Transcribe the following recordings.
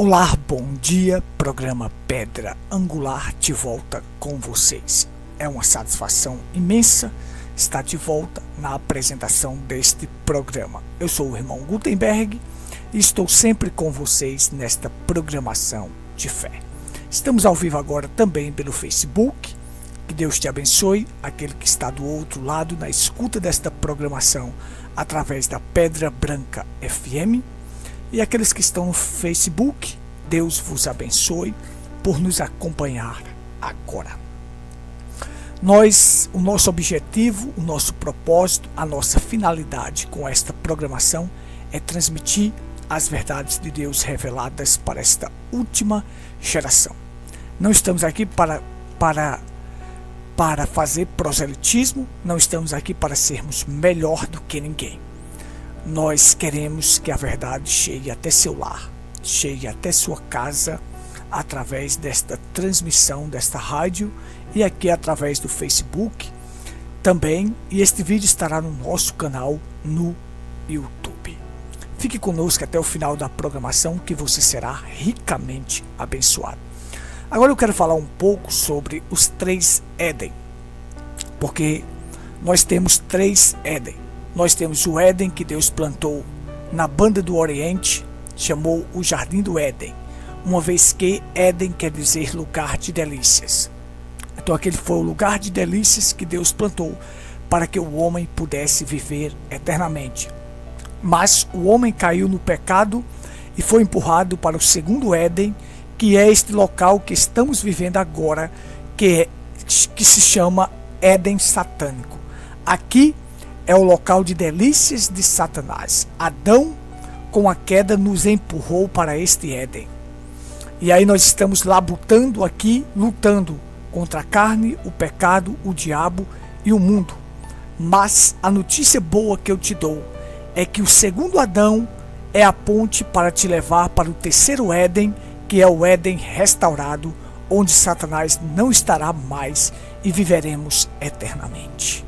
Olá, bom dia, programa Pedra Angular de volta com vocês. É uma satisfação imensa estar de volta na apresentação deste programa. Eu sou o irmão Gutenberg e estou sempre com vocês nesta programação de fé. Estamos ao vivo agora também pelo Facebook. Que Deus te abençoe, aquele que está do outro lado na escuta desta programação através da Pedra Branca FM. E aqueles que estão no Facebook, Deus vos abençoe por nos acompanhar agora. O nosso objetivo, o nosso propósito, a nossa finalidade com esta programação é transmitir as verdades de Deus reveladas para esta última geração. Não estamos aqui para fazer proselitismo, não estamos aqui para sermos melhor do que ninguém. Nós queremos que a verdade chegue até seu lar, chegue até sua casa, através desta transmissão, desta rádio e aqui através do Facebook também. E este vídeo estará no nosso canal no YouTube. Fique conosco até o final da programação que você será ricamente abençoado. Agora eu quero falar um pouco sobre os 3 Éden, porque nós temos 3 Éden. Nós temos o Éden que Deus plantou na banda do Oriente, chamou o Jardim do Éden, uma vez que Éden quer dizer lugar de delícias. Então aquele foi o lugar de delícias que Deus plantou para que o homem pudesse viver eternamente. Mas o homem caiu no pecado e foi empurrado para o segundo Éden, que é este local que estamos vivendo agora, que se chama Éden satânico. Aqui é o local de delícias de Satanás. Adão, com a queda, nos empurrou para este Éden. E aí nós estamos labutando aqui, lutando contra a carne, o pecado, o diabo e o mundo. Mas a notícia boa que eu te dou é que o segundo Adão é a ponte para te levar para o terceiro Éden, que é o Éden restaurado, onde Satanás não estará mais e viveremos eternamente.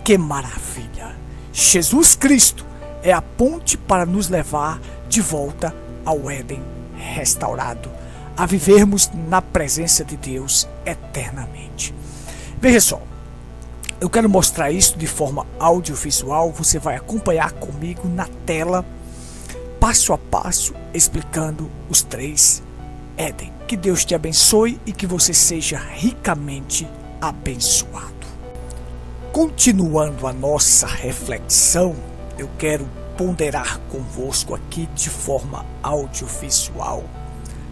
Que maravilha! Jesus Cristo é a ponte para nos levar de volta ao Éden restaurado, a vivermos na presença de Deus eternamente. Veja só, eu quero mostrar isso de forma audiovisual. Você vai acompanhar comigo na tela, passo a passo, explicando os 3 Éden. Que Deus te abençoe e que você seja ricamente abençoado. Continuando a nossa reflexão, eu quero ponderar convosco aqui de forma audiovisual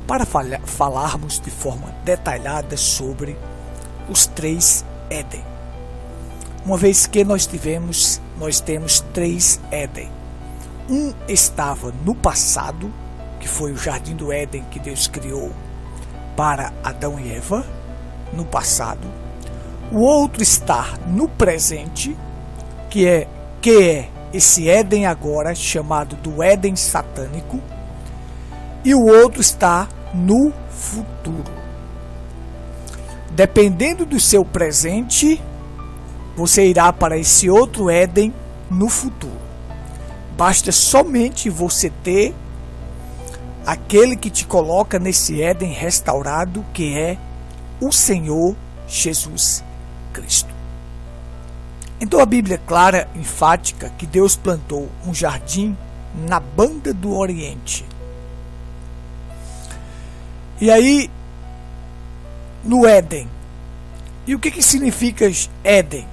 para falarmos de forma detalhada sobre os 3 Éden. Uma vez que nós temos 3 Éden. Um estava no passado, que foi o Jardim do Éden que Deus criou para Adão e Eva, no passado. O outro está no presente, que é esse Éden agora, chamado do Éden satânico. E o outro está no futuro. Dependendo do seu presente, você irá para esse outro Éden no futuro. Basta somente você ter aquele que te coloca nesse Éden restaurado, que é o Senhor Jesus Cristo. Então a Bíblia é clara, enfática, que Deus plantou um jardim na banda do Oriente. E aí, no Éden. E o que significa Éden?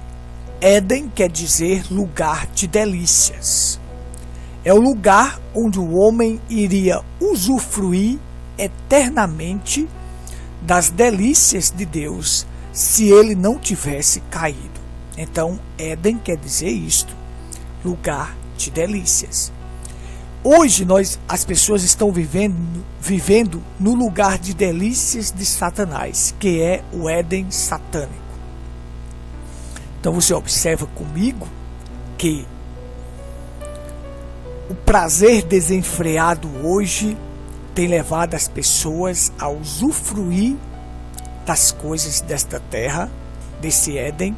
Éden quer dizer lugar de delícias. É o lugar onde o homem iria usufruir eternamente das delícias de Deus se ele não tivesse caído. Então, Éden quer dizer isto, lugar de delícias. Hoje as pessoas estão vivendo no lugar de delícias de Satanás, que é o Éden satânico. Então você observa comigo que o prazer desenfreado hoje tem levado as pessoas a usufruir das coisas desta terra, desse Éden,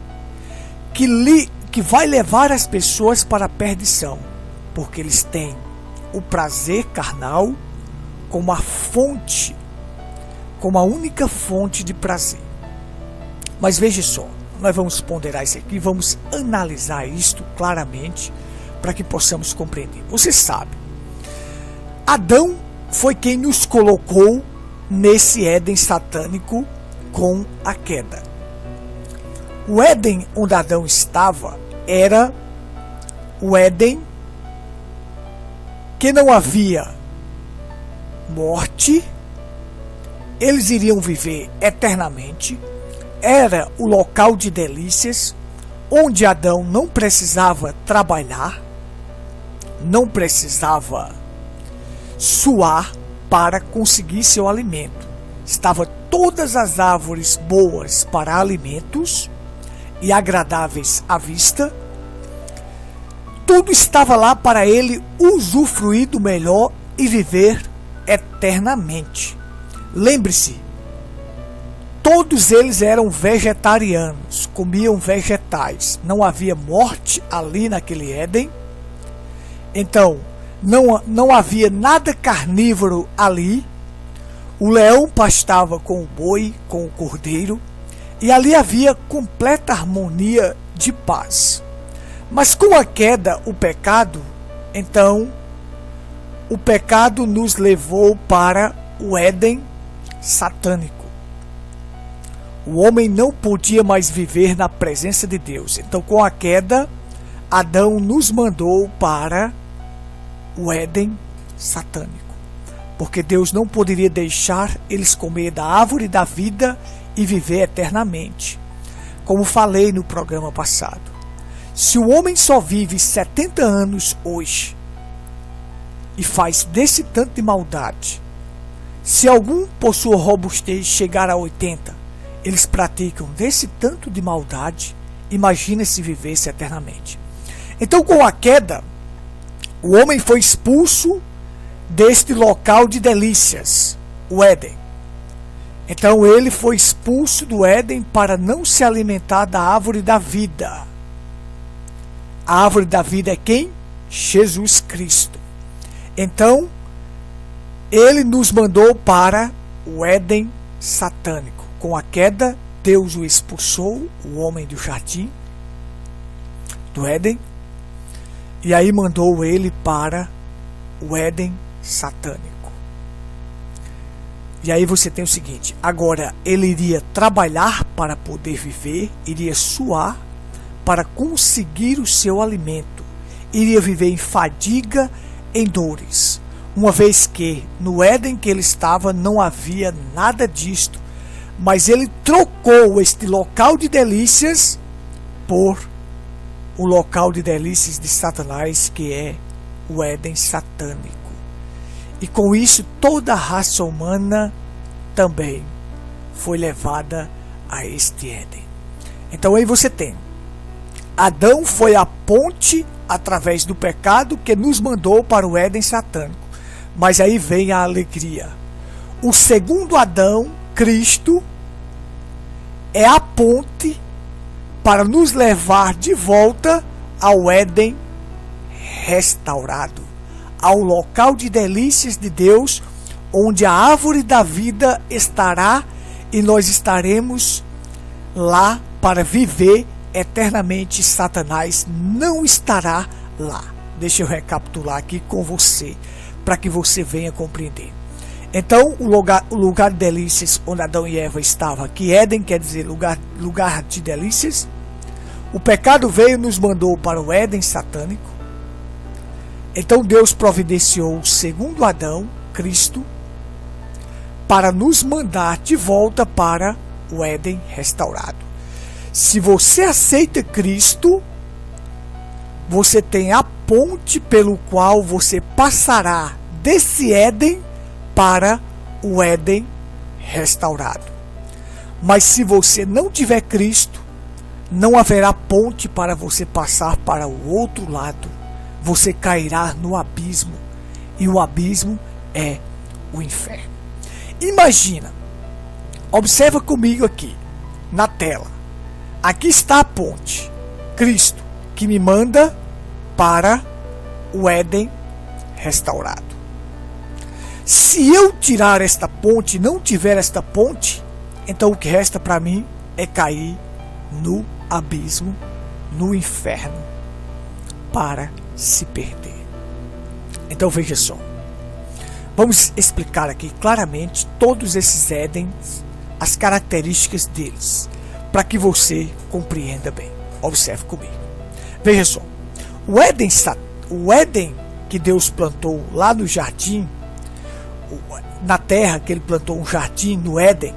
que vai levar as pessoas para a perdição, porque eles têm o prazer carnal, como a fonte, como a única fonte de prazer. Mas veja só, nós vamos ponderar isso aqui, vamos analisar isto claramente para que possamos compreender. Você sabe, Adão foi quem nos colocou nesse Éden satânico com a queda. O Éden onde Adão estava era o Éden que não havia morte, eles iriam viver eternamente, era o local de delícias, onde Adão não precisava trabalhar, não precisava suar para conseguir seu alimento. Estava todas as árvores boas para alimentos e agradáveis à vista. Tudo estava lá para ele usufruir do melhor e viver eternamente. Lembre-se, todos eles eram vegetarianos, comiam vegetais. Não havia morte ali naquele Éden. Então, não havia nada carnívoro ali. O leão pastava com o boi, com o cordeiro, e ali havia completa harmonia de paz. Mas com a queda, o pecado, então, o pecado nos levou para o Éden satânico. O homem não podia mais viver na presença de Deus. Então, com a queda, Adão nos mandou para o Éden satânico. Porque Deus não poderia deixar eles comer da árvore da vida e viver eternamente. Como falei no programa passado. Se o homem só vive 70 anos hoje e faz desse tanto de maldade, se algum por sua robustez chegar a 80, eles praticam desse tanto de maldade, imagina se vivesse eternamente. Então, com a queda, o homem foi expulso deste local de delícias, o Éden. Então ele foi expulso do Éden para não se alimentar da árvore da vida. A árvore da vida é quem? Jesus Cristo. Então, ele nos mandou para o Éden satânico. Com a queda, Deus o expulsou, o homem do jardim, do Éden, e aí mandou ele para o Éden satânico. E aí você tem o seguinte, agora ele iria trabalhar para poder viver, iria suar para conseguir o seu alimento, iria viver em fadiga, em dores, uma vez que no Éden que ele estava não havia nada disto, mas ele trocou este local de delícias por o local de delícias de Satanás, que é o Éden satânico. E com isso toda a raça humana também foi levada a este Éden. Então aí você tem, Adão foi a ponte através do pecado que nos mandou para o Éden satânico. Mas aí vem a alegria. O segundo Adão, Cristo, é a ponte para nos levar de volta ao Éden restaurado, ao local de delícias de Deus, onde a árvore da vida estará e nós estaremos lá para viver eternamente. Satanás não estará lá. Deixa eu recapitular aqui com você, para que você venha compreender. Então, o lugar de delícias onde Adão e Eva estavam, que Éden quer dizer lugar de delícias, o pecado veio e nos mandou para o Éden satânico. Então Deus providenciou o segundo Adão, Cristo, para nos mandar de volta para o Éden restaurado. Se você aceita Cristo, você tem a ponte pelo qual você passará desse Éden para o Éden restaurado. Mas se você não tiver Cristo, não haverá ponte para você passar para o outro lado. Você cairá no abismo, e o abismo é o inferno. Imagina, observa comigo aqui na tela. Aqui está a ponte, Cristo, que me manda para o Éden restaurado. Se eu tirar esta ponte, não tiver esta ponte, então o que resta para mim é cair no abismo, no inferno, para se perder. Então veja só, vamos explicar aqui claramente todos esses Édens, as características deles, para que você compreenda bem. Observe comigo. Veja só, o Éden que Deus plantou lá no jardim, na terra que ele plantou um jardim no Éden,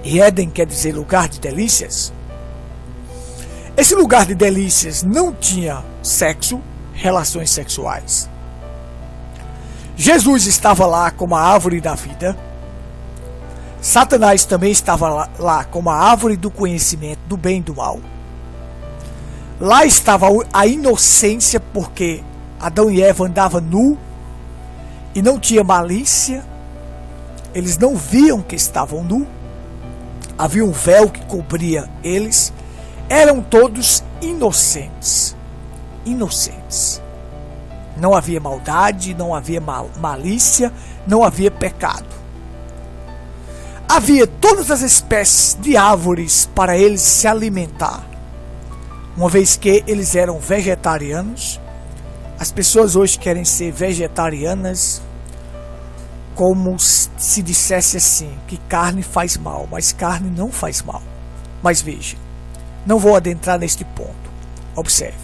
e Éden quer dizer lugar de delícias. Esse lugar de delícias não tinha sexo, relações sexuais. Jesus estava lá como a árvore da vida. Satanás também estava lá como a árvore do conhecimento do bem e do mal. Lá estava a inocência, porque Adão e Eva andavam nu e não tinha malícia. Eles não viam que estavam nu. Havia um véu que cobria eles. Eram todos inocentes. Inocentes. Não havia maldade, não havia malícia, não havia pecado. Havia todas as espécies de árvores para eles se alimentar. Uma vez que eles eram vegetarianos, as pessoas hoje querem ser vegetarianas como se dissesse assim, que carne faz mal, mas carne não faz mal. Mas veja, não vou adentrar neste ponto. Observe.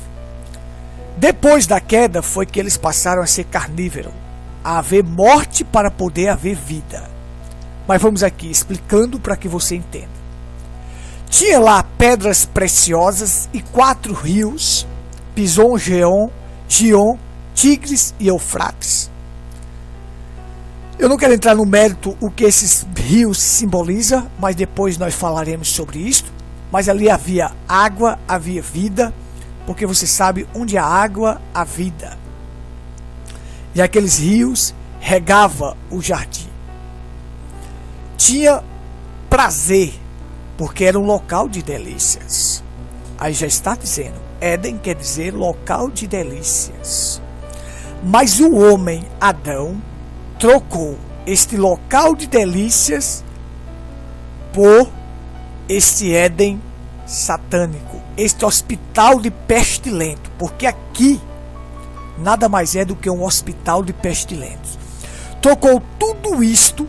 Depois da queda foi que eles passaram a ser carnívoros, a haver morte para poder haver vida. Mas vamos aqui explicando para que você entenda. Tinha lá pedras preciosas e 4 rios, Pison, Gion, Tigres e Eufrates. Eu não quero entrar no mérito o que esses rios simbolizam, mas depois nós falaremos sobre isso. Mas ali havia água, havia vida, porque você sabe, onde há água, há vida. E aqueles rios regavam o jardim. Tinha prazer, porque era um local de delícias. Aí já está dizendo, Éden quer dizer local de delícias. Mas o homem, Adão, trocou este local de delícias por este Éden satânico, este hospital de pestilento, porque aqui nada mais é do que um hospital de pestilentos. Trocou tudo isto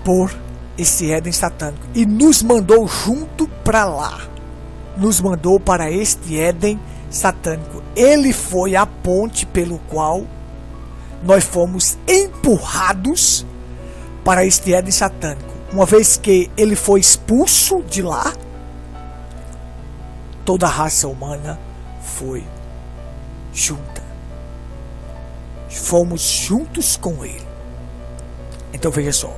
por esse Éden satânico e nos mandou junto para lá, nos mandou para este Éden satânico. Ele foi a ponte pelo qual nós fomos empurrados para este Éden satânico. Uma vez que ele foi expulso de lá, toda a raça humana foi junta. Fomos juntos com ele. Então veja só.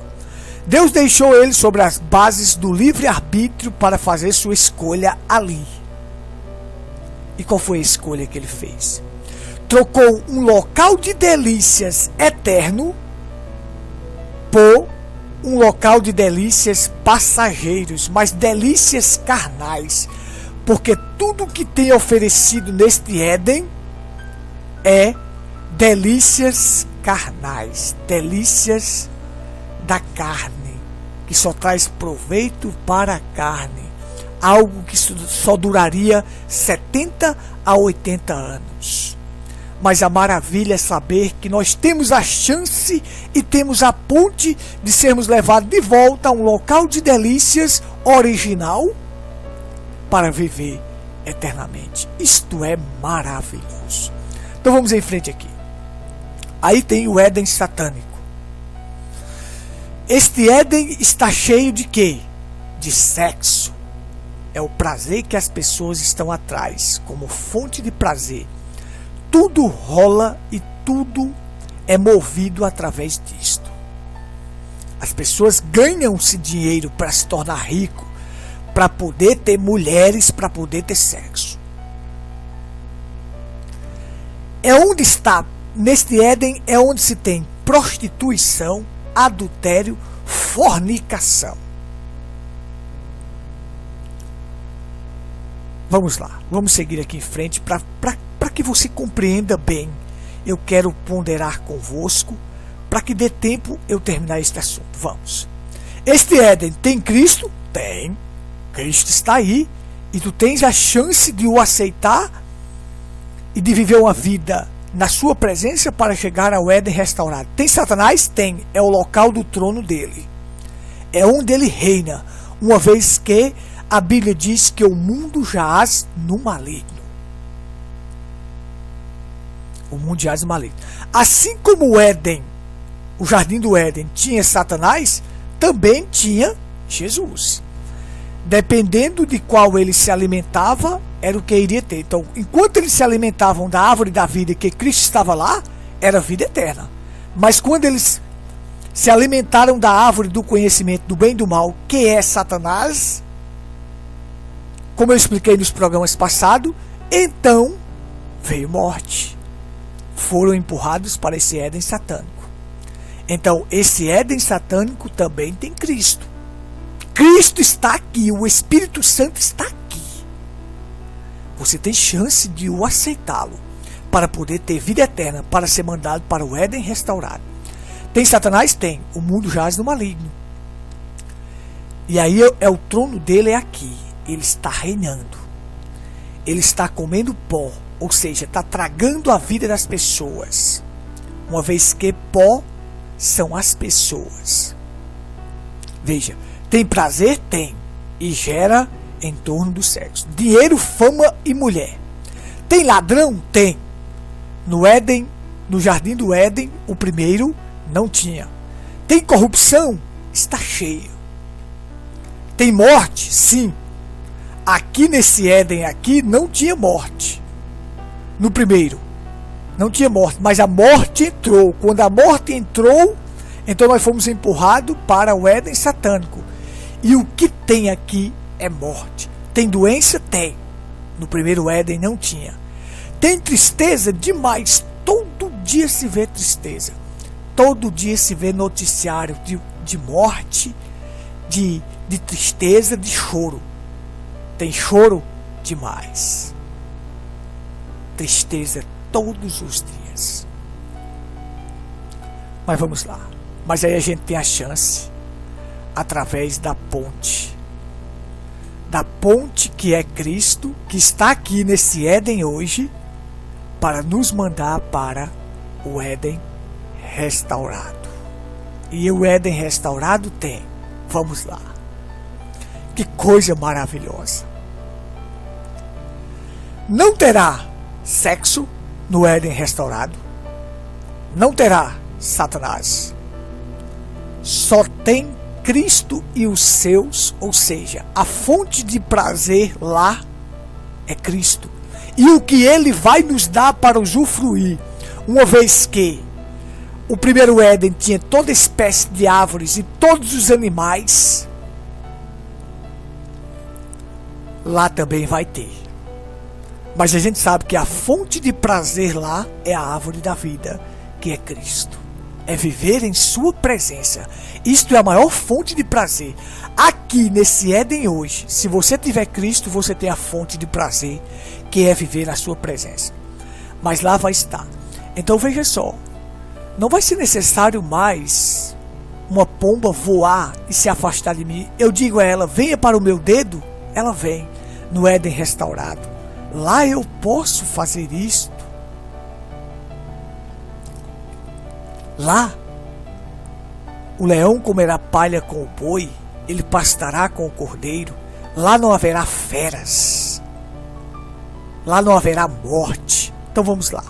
Deus deixou ele sobre as bases do livre-arbítrio para fazer sua escolha ali. E qual foi a escolha que ele fez? Trocou um local de delícias eterno por um local de delícias passageiros, mas delícias carnais. Porque tudo que tem oferecido neste Éden é delícias carnais, delícias da carne, que só traz proveito para a carne, algo que só duraria 70 a 80 anos. Mas a maravilha é saber que nós temos a chance e temos a ponte de sermos levados de volta a um local de delícias original para viver eternamente. Isto é maravilhoso. Então vamos em frente aqui. Aí tem o Éden satânico. Este Éden está cheio de quê? De sexo. É o prazer que as pessoas estão atrás, como fonte de prazer. Tudo rola e tudo é movido através disto. As pessoas ganham-se dinheiro para se tornar rico, para poder ter mulheres, para poder ter sexo. É onde está, neste Éden, é onde se tem prostituição, adultério, fornicação. Vamos lá, vamos seguir aqui em frente para que você compreenda bem eu quero ponderar convosco para que dê tempo eu terminar este assunto. Vamos. Este Éden tem Cristo? Tem. Cristo está aí e tu tens a chance de o aceitar e de viver uma vida na sua presença para chegar ao Éden restaurado. Tem Satanás? Tem. É o local do trono dele. É onde ele reina, uma vez que a Bíblia diz que o mundo jaz no maligno. O mundo jaz no maligno. Assim como o Éden, o jardim do Éden, tinha Satanás, também tinha Jesus. Dependendo de qual ele se alimentava, era o que iria ter. Então, enquanto eles se alimentavam da árvore da vida, que Cristo estava lá, era vida eterna. Mas quando eles se alimentaram da árvore do conhecimento do bem e do mal, que é Satanás, como eu expliquei nos programas passados, então veio morte. Foram empurrados para esse Éden satânico. Então, esse Éden satânico também tem Cristo. Cristo está aqui, o Espírito Santo está aqui. Você tem chance de o aceitá-lo para poder ter vida eterna, para ser mandado para o Éden restaurado. Tem Satanás? Tem. O mundo jaz no maligno. E aí o trono dele é aqui. Ele está reinando. Ele está comendo pó, ou seja, está tragando a vida das pessoas. Uma vez que pó são as pessoas. Veja, tem prazer? Tem. E gera em torno do sexo. Dinheiro, fama e mulher. Tem ladrão? Tem. No Éden, no jardim do Éden, o primeiro não tinha. Tem corrupção? Está cheio. Tem morte? Sim. Aqui nesse Éden aqui não tinha morte. No primeiro não tinha morte, mas a morte entrou. Quando a morte entrou, então nós fomos empurrados para o Éden satânico. E o que tem aqui é morte. Tem doença? Tem. No primeiro Éden não tinha. Tem tristeza? Demais. Todo dia se vê tristeza. Todo dia se vê noticiário de morte, de tristeza, de choro. Tem choro? Demais. Tristeza todos os dias. Mas vamos lá. Mas aí a gente tem a chance através da ponte. Da ponte que é Cristo, que está aqui nesse Éden hoje, para nos mandar para o Éden restaurado. E o Éden restaurado tem. Vamos lá. Que coisa maravilhosa. Não terá sexo no Éden restaurado. Não terá Satanás. Só tem Cristo e os seus, ou seja, a fonte de prazer lá é Cristo. E o que ele vai nos dar para usufruir, uma vez que o primeiro Éden tinha toda espécie de árvores e todos os animais, lá também vai ter. Mas a gente sabe que a fonte de prazer lá é a árvore da vida, que é Cristo. É viver em sua presença. Isto é a maior fonte de prazer. Aqui nesse Éden hoje, se você tiver Cristo, você tem a fonte de prazer, que é viver na sua presença. Mas lá vai estar. Então veja só, não vai ser necessário mais uma pomba voar e se afastar de mim. Eu digo a ela, venha para o meu dedo, ela vem no Éden restaurado. Lá eu posso fazer isto. Lá, o leão comerá palha com o boi, ele pastará com o cordeiro. Lá não haverá feras. Lá não haverá morte. Então vamos lá.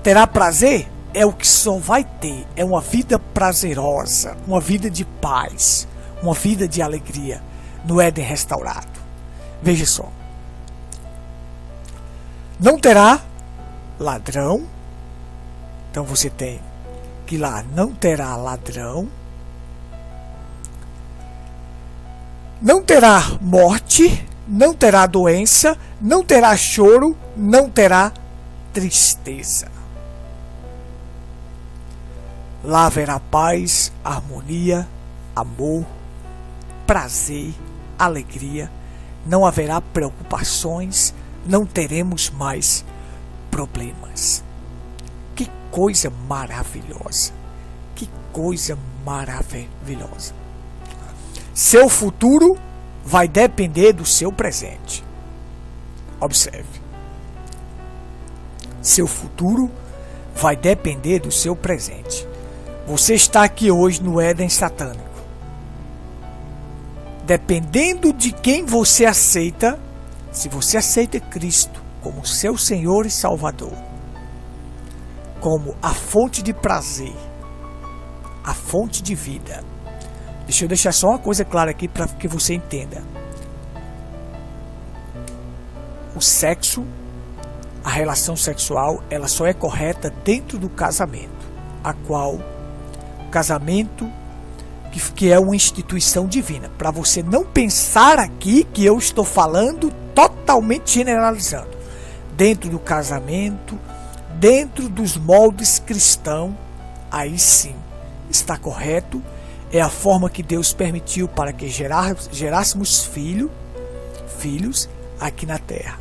Terá prazer? É o que só vai ter. É uma vida prazerosa, uma vida de paz, uma vida de alegria no Éden restaurado. Veja só. Não terá ladrão. Então você tem que lá não terá ladrão. Não terá morte, não terá doença, não terá choro, não terá tristeza. Lá haverá paz, harmonia, amor, prazer, alegria. Não haverá preocupações, não teremos mais problemas. Que coisa maravilhosa! Que coisa maravilhosa! Seu futuro vai depender do seu presente. Observe. Seu futuro vai depender do seu presente. Você está aqui hoje no Éden satânico. Dependendo de quem você aceita, se você aceita Cristo como seu Senhor e Salvador, como a fonte de prazer, a fonte de vida. Deixa eu deixar só uma coisa clara aqui para que você entenda. O sexo, a relação sexual, ela só é correta dentro do casamento, a qual o casamento que é uma instituição divina. Para você não pensar aqui que eu estou falando totalmente generalizando. Dentro do casamento, dentro dos moldes cristãos, aí sim está correto. É a forma que Deus permitiu para que gerássemos filhos aqui na terra.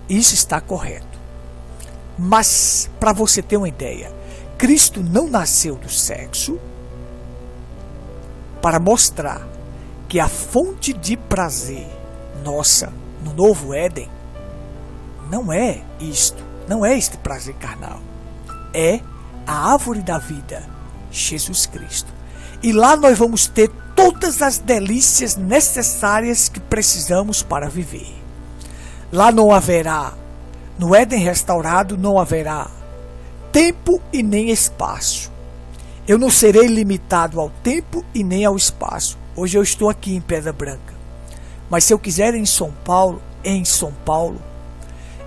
Isso está correto. Mas, para você ter uma ideia, Cristo não nasceu do sexo para mostrar que a fonte de prazer nossa no novo Éden não é isto, não é este prazer carnal. É a árvore da vida, Jesus Cristo. E lá nós vamos ter todas as delícias necessárias que precisamos para viver. Lá não haverá, no Éden restaurado, não haverá tempo e nem espaço. Eu não serei limitado ao tempo e nem ao espaço. Hoje eu estou aqui em Pedra Branca. Mas se eu quiser ir em São Paulo,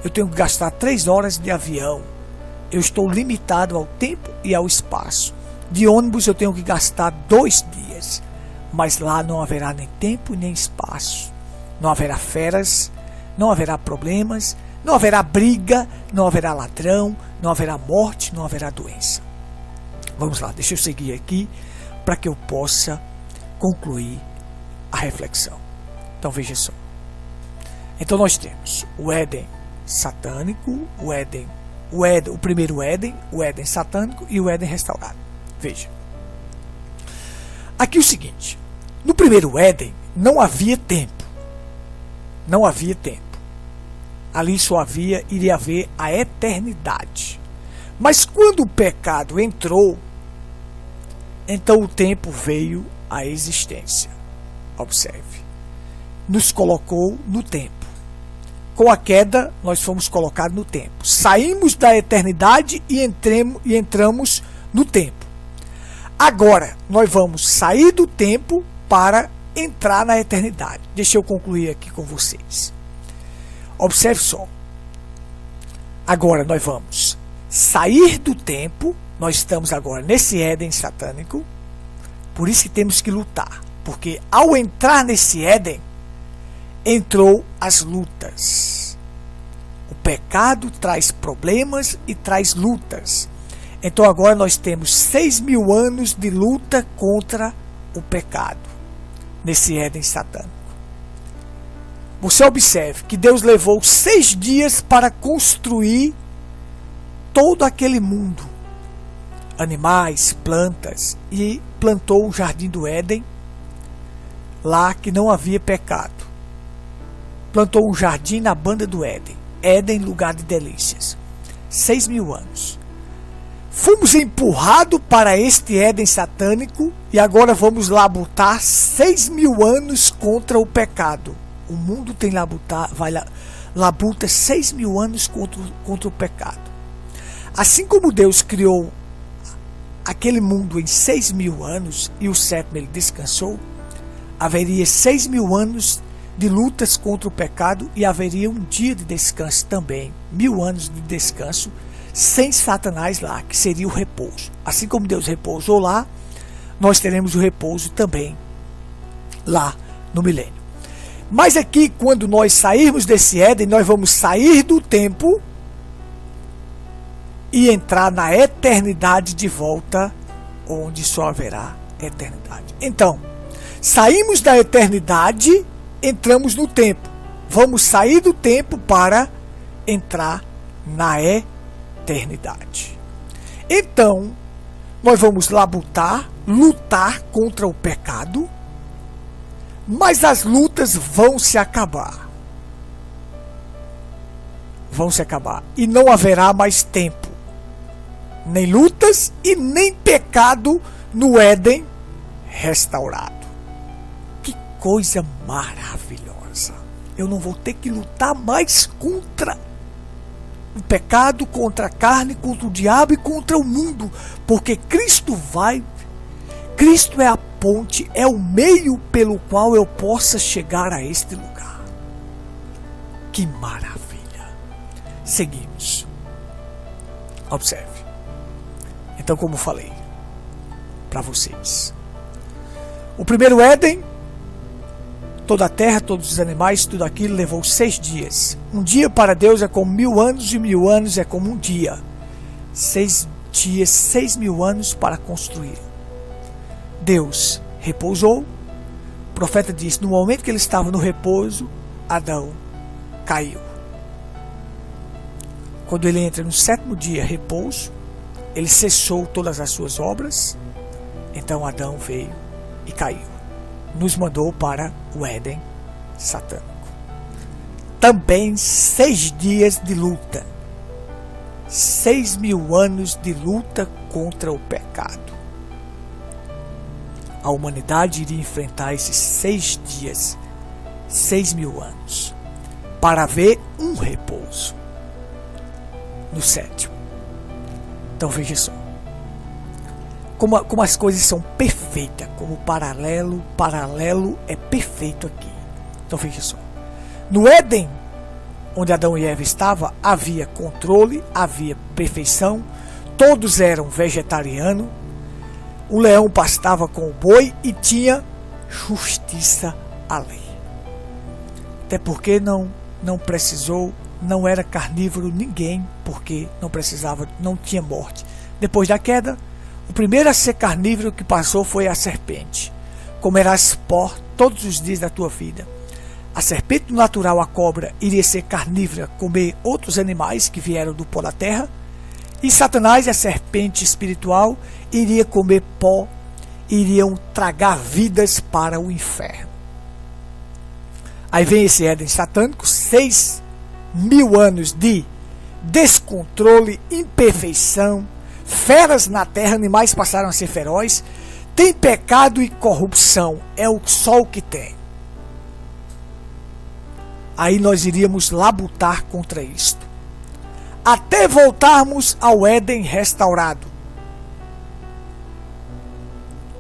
eu tenho que gastar 3 horas de avião. Eu estou limitado ao tempo e ao espaço. De ônibus eu tenho que gastar 2 dias. Mas lá não haverá nem tempo nem espaço. Não haverá feras, não haverá problemas, não haverá briga, não haverá ladrão, não haverá morte, não haverá doença. Vamos lá, deixa eu seguir aqui para que eu possa concluir a reflexão. Então veja só. Então nós temos o Éden satânico, o primeiro Éden, o Éden satânico e o Éden restaurado. Veja. Aqui o seguinte, no primeiro Éden não havia tempo. Não havia tempo. Ali só iria haver a eternidade. Mas quando o pecado entrou, então o tempo veio à existência. Observe. Nos colocou no tempo. Com a queda, nós fomos colocados no tempo. Saímos da eternidade e entramos no tempo. Agora, nós vamos sair do tempo para entrar na eternidade. Deixa eu concluir aqui com vocês. Observe só. Agora nós vamos sair do tempo. Nós estamos agora nesse Éden satânico. Por isso que temos que lutar. Porque ao entrar nesse Éden, entrou as lutas. O pecado traz problemas e traz lutas. Então agora nós temos 6.000 anos de luta contra o pecado. Nesse Éden satânico. Você observe que Deus levou 6 dias para construir todo aquele mundo. Animais, plantas, e plantou o jardim do Éden, lá que não havia pecado. Plantou um jardim na banda do Éden. Éden, lugar de delícias. 6.000 anos. Fomos empurrados para este Éden satânico e agora vamos labutar 6.000 anos contra o pecado. O mundo tem labuta 6.000 anos contra o pecado. Assim como Deus criou aquele mundo em 6.000 anos e o 7º ele descansou, haveria 6.000 anos de lutas contra o pecado e haveria um dia de descanso também, 1.000 anos de descanso, sem Satanás lá, que seria o repouso. Assim como Deus repousou lá, nós teremos o repouso também lá no milênio. Mas aqui, quando nós sairmos desse Éden, nós vamos sair do tempo e entrar na eternidade de volta, onde só haverá eternidade. Então, saímos da eternidade, entramos no tempo. Vamos sair do tempo para entrar na eternidade. Então, nós vamos lutar contra o pecado, mas as lutas vão se acabar. Vão se acabar. E não haverá mais tempo. Nem lutas e nem pecado no Éden restaurado. Que coisa maravilhosa. Eu não vou ter que lutar mais contra o pecado, contra a carne, contra o diabo e contra o mundo. Porque Cristo é a ponte, é o meio pelo qual eu possa chegar a este lugar. Que maravilha. Seguimos. Observe. Então, como falei para vocês, o primeiro Éden, toda a terra, todos os animais, tudo aquilo levou 6 dias. Um dia para Deus é como 1000 anos e 1000 anos é como um dia. 6 dias, 6.000 anos para construir. Deus repousou. O profeta disse: no momento que ele estava no repouso, Adão caiu. Quando ele entra no 7º dia, repouso, ele cessou todas as suas obras. Então Adão veio e caiu. Nos mandou para o Éden satânico. Também 6 dias de luta. 6.000 anos de luta contra o pecado. A humanidade iria enfrentar esses 6 dias, 6.000 anos, para ver um repouso no 7º. Então veja só como as coisas são perfeitas, como paralelo é perfeito aqui. Então veja só, no Éden, onde Adão e Eva estavam, havia controle, havia perfeição, todos eram vegetarianos, o leão pastava com o boi e tinha justiça à lei. Até porque não precisou, não era carnívoro ninguém, porque não precisava, não tinha morte. Depois da queda, o primeiro a ser carnívoro que passou foi a serpente. Comerás pó todos os dias da tua vida. A serpente natural, a cobra, iria ser carnívora, comer outros animais que vieram do pó da terra. E Satanás, a serpente espiritual, iria comer pó, iriam tragar vidas para o inferno. Aí vem esse Éden satânico, 6.000 anos de descontrole, imperfeição, feras na terra, animais passaram a ser ferozes, tem pecado e corrupção, é só o que tem. Aí nós iríamos labutar contra isto, até voltarmos ao Éden restaurado.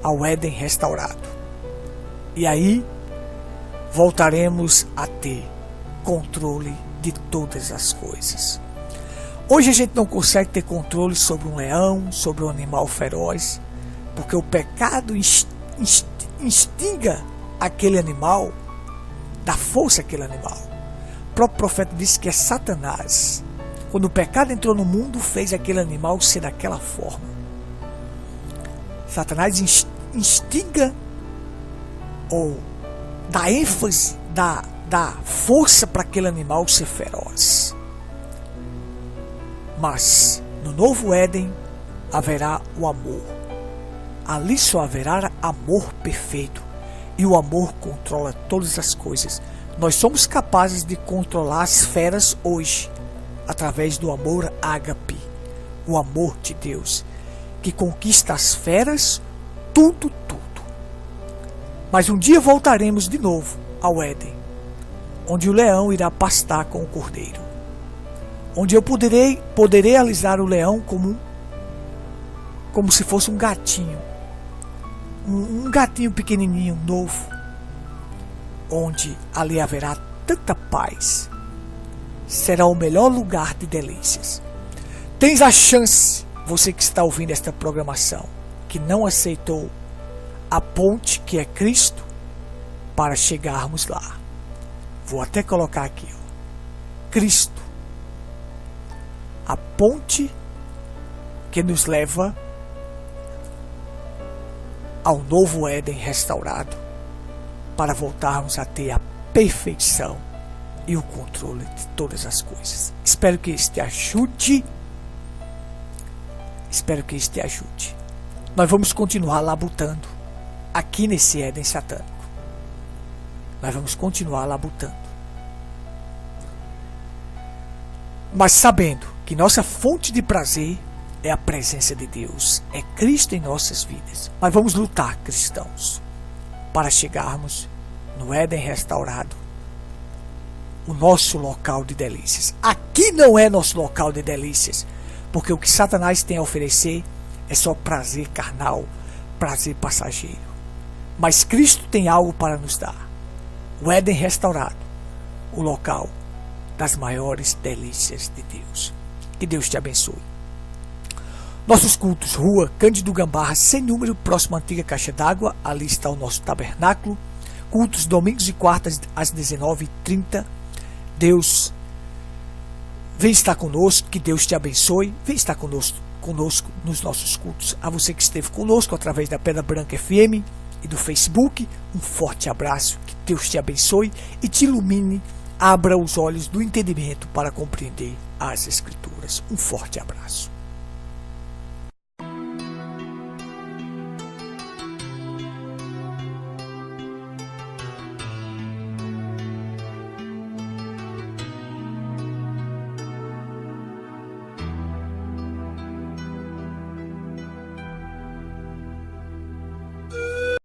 Ao Éden restaurado. E aí voltaremos a ter controle de todas as coisas. Hoje a gente não consegue ter controle sobre um leão, sobre um animal feroz, porque o pecado instiga aquele animal, dá força àquele animal. O próprio profeta disse que é Satanás. Quando o pecado entrou no mundo, fez aquele animal ser daquela forma. Satanás instiga ou dá ênfase, dá força para aquele animal ser feroz. Mas no novo Éden haverá o amor. Ali só haverá amor perfeito. E o amor controla todas as coisas. Nós somos capazes de controlar as feras hoje, através do amor ágape, o amor de Deus, que conquista as feras, tudo. Mas um dia voltaremos de novo ao Éden, onde o leão irá pastar com o cordeiro, onde eu poderei alisar o leão como se fosse um gatinho, um gatinho pequenininho, novo, onde ali haverá tanta paz. Será o melhor lugar de delícias. Tens a chance, você que está ouvindo esta programação, que não aceitou a ponte que é Cristo, para chegarmos lá. Vou até colocar aqui, Cristo, a ponte que nos leva ao novo Éden restaurado, para voltarmos a ter a perfeição e o controle de todas as coisas. Espero que isso te ajude. Espero que isso te ajude. Nós vamos continuar labutando aqui nesse Éden satânico. Nós vamos continuar labutando. Mas sabendo que nossa fonte de prazer é a presença de Deus, é Cristo em nossas vidas. Mas vamos lutar, cristãos, para chegarmos no Éden restaurado, o nosso local de delícias. Aqui não é nosso local de delícias, porque o que Satanás tem a oferecer é só prazer carnal, prazer passageiro. Mas Cristo tem algo para nos dar. O Éden restaurado, o local das maiores delícias de Deus. Que Deus te abençoe. Nossos cultos, Rua Cândido Gambarra, sem número, próximo à antiga Caixa d'Água. Ali está o nosso tabernáculo. Cultos domingos e quartas às 19h30. Deus vem estar conosco, que Deus te abençoe. Vem estar conosco nos nossos cultos. A você que esteve conosco através da Pedra Branca FM e do Facebook, um forte abraço. Que Deus te abençoe e te ilumine. Abra os olhos do entendimento para compreender as Escrituras. Um forte abraço.